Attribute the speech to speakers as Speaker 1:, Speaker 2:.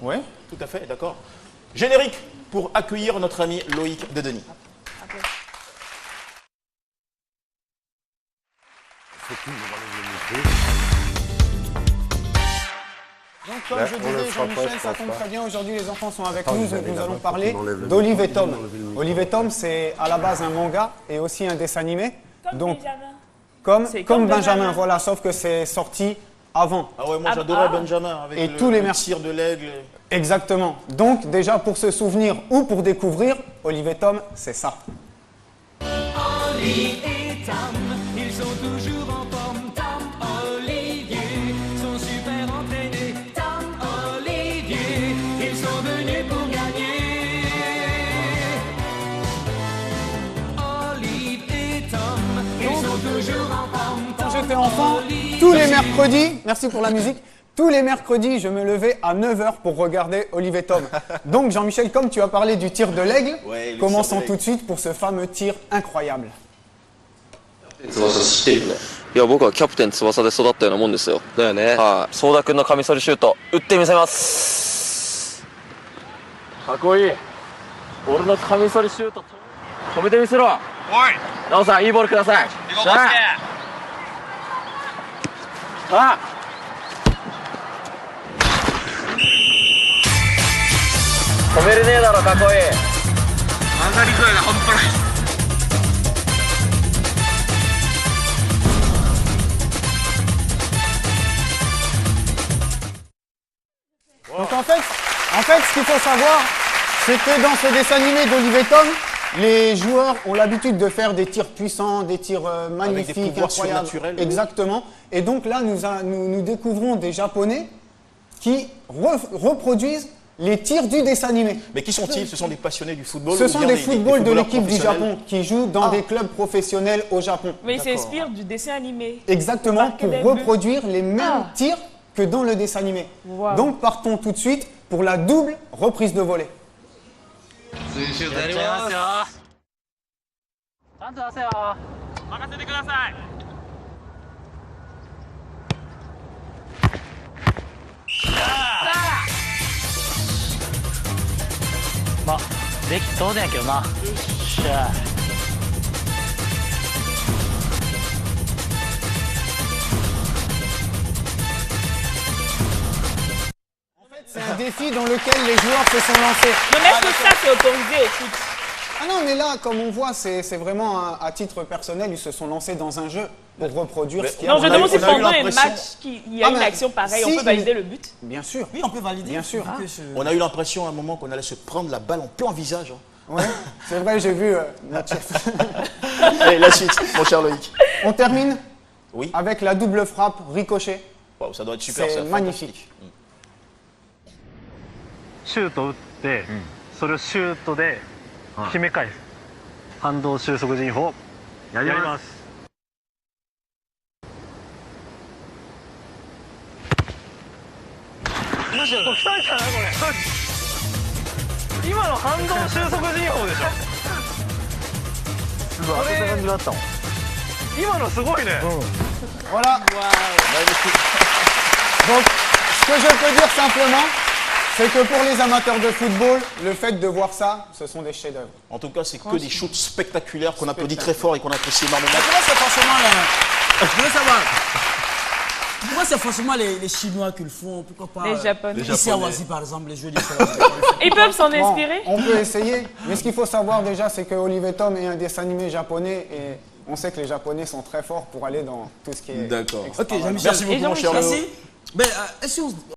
Speaker 1: Ouais.
Speaker 2: Tout à fait, d'accord. Générique pour accueillir notre ami Loïc de Denis.
Speaker 1: Donc, comme je disais, Jean-Michel, ça tombe très bien. Aujourd'hui, les enfants sont avec nous. Nous allons parler d'Olive et Tom. Olive et Tom, c'est à la base un manga et aussi un dessin animé.
Speaker 3: Comme
Speaker 1: Donc,
Speaker 3: Benjamin.
Speaker 1: comme Benjamin, voilà, sauf que c'est sorti avant.
Speaker 2: Ah ouais, moi j'adorais Benjamin avec
Speaker 1: Et
Speaker 2: le,
Speaker 1: tous les
Speaker 2: le tir de l'aigle.
Speaker 1: Exactement. Donc, déjà, pour se souvenir ou pour découvrir, Olive et Tom, c'est ça.
Speaker 4: Olive et Tom, ils sont toujours en forme. Tom, Olivier, sont super entraînés. Tom, Olivier, ils sont venus pour gagner. Olive et Tom, ils sont toujours en forme.
Speaker 1: Quand j'étais enfant, tous les mercredis, merci pour la musique, tous les mercredis, je me levais à 9 h pour regarder Olive et Tom. Donc, Jean-Michel, comme tu as parlé du tir de l'aigle,
Speaker 2: Ouais, le
Speaker 1: commençons
Speaker 2: tir de
Speaker 1: tout de suite pour ce fameux tir incroyable.
Speaker 5: 翼知ってるね。いや僕はキャプテン翼で育ったようなもんですよ。だよね。はい。相田君のカミソリシュート打ってみせます。かっこいい。俺のカミソリシュート止めてみせろ。おい。ナオさんいいボールください。行こうバスケ。あ。止めれねえだろかっこいい。曲がり具合が半端ない。
Speaker 1: Donc en fait, ce qu'il faut savoir, c'est que dans ce dessin animé d'Olive et Tom, les joueurs ont l'habitude de faire des tirs puissants, des tirs magnifiques,
Speaker 2: des pouvoirs
Speaker 1: incroyables.
Speaker 2: surnaturels.
Speaker 1: Exactement. Et donc là, nous découvrons des Japonais qui reproduisent les tirs du dessin animé.
Speaker 2: Mais qui sont-ils? Ce sont des passionnés du football?
Speaker 1: Ce
Speaker 2: ou
Speaker 1: sont
Speaker 2: bien
Speaker 1: des footballs de
Speaker 2: footballeurs
Speaker 1: l'équipe du
Speaker 2: professionnels?
Speaker 1: Japon qui jouent dans des clubs professionnels au Japon.
Speaker 3: Mais il s'inspire du dessin animé.
Speaker 1: Exactement,
Speaker 3: Marquer
Speaker 1: pour
Speaker 3: des buts.
Speaker 1: reproduire les mêmes tirs que dans le dessin animé.
Speaker 3: Wow.
Speaker 1: Donc partons tout de suite pour la double reprise de volée.
Speaker 6: まあでき当然やけどな。よっしゃ。
Speaker 1: C'est un défi dans lequel les joueurs se sont lancés.
Speaker 3: Non, mais est-ce que ça, c'est autorisé au foot?
Speaker 1: Ah non, mais là, comme on voit, c'est vraiment à titre personnel, ils se sont lancés dans un jeu pour reproduire ce qu'il y a.
Speaker 3: Non, je
Speaker 1: dans
Speaker 3: demande
Speaker 1: la-
Speaker 3: si
Speaker 2: on a eu
Speaker 3: pendant un
Speaker 2: l'impression-
Speaker 3: match, il y a
Speaker 1: Ah,
Speaker 3: une
Speaker 1: mais
Speaker 3: action pareille,
Speaker 1: si
Speaker 3: on peut valider le but?
Speaker 1: Bien sûr.
Speaker 7: Oui, on peut valider.
Speaker 1: Bien sûr.
Speaker 2: On a eu l'impression à un moment qu'on allait se prendre la balle en plein visage. Hein.
Speaker 1: Ouais, c'est vrai, j'ai vu notre chef.
Speaker 2: Allez, la suite, mon cher Loïc.
Speaker 1: On termine
Speaker 2: Oui.
Speaker 1: avec la double frappe ricochet.
Speaker 2: Wow, ça doit être super.
Speaker 1: C'est
Speaker 2: ça,
Speaker 1: magnifique.
Speaker 6: シュート打って、それをシュートで決め返す。反動収束陣法やります。マジでもう来たんじゃないこれ。今の反動収束陣法でしょ。すごい。こんな感じだったもん。今のすごいね。
Speaker 1: Voilà. Donc, ce que je peux dire simplement, c'est que pour les amateurs de football, le fait de voir ça, ce sont des chefs-d'œuvre.
Speaker 2: En tout cas, c'est que des shoots spectaculaires qu'on applaudit très fort et qu'on apprécie énormément.
Speaker 7: Pourquoi c'est forcément les... Je voulais savoir. Pourquoi c'est forcément les Chinois qui le font? Pourquoi pas
Speaker 3: Les Japonais.
Speaker 7: Ici à Oasis, par exemple, les jeux du
Speaker 3: Ils peuvent s'en
Speaker 1: Bon,
Speaker 3: inspirer?
Speaker 1: on peut essayer, mais ce qu'il faut savoir déjà, c'est que Olive et Tom est un dessin animé japonais et on sait que les Japonais sont très forts pour aller dans tout ce qui est.
Speaker 2: D'accord.
Speaker 7: Ok,
Speaker 1: extravagant.
Speaker 7: Jean-Michel.
Speaker 2: Merci beaucoup, mon cher Léo.
Speaker 7: Merci. Mais est-ce qu'on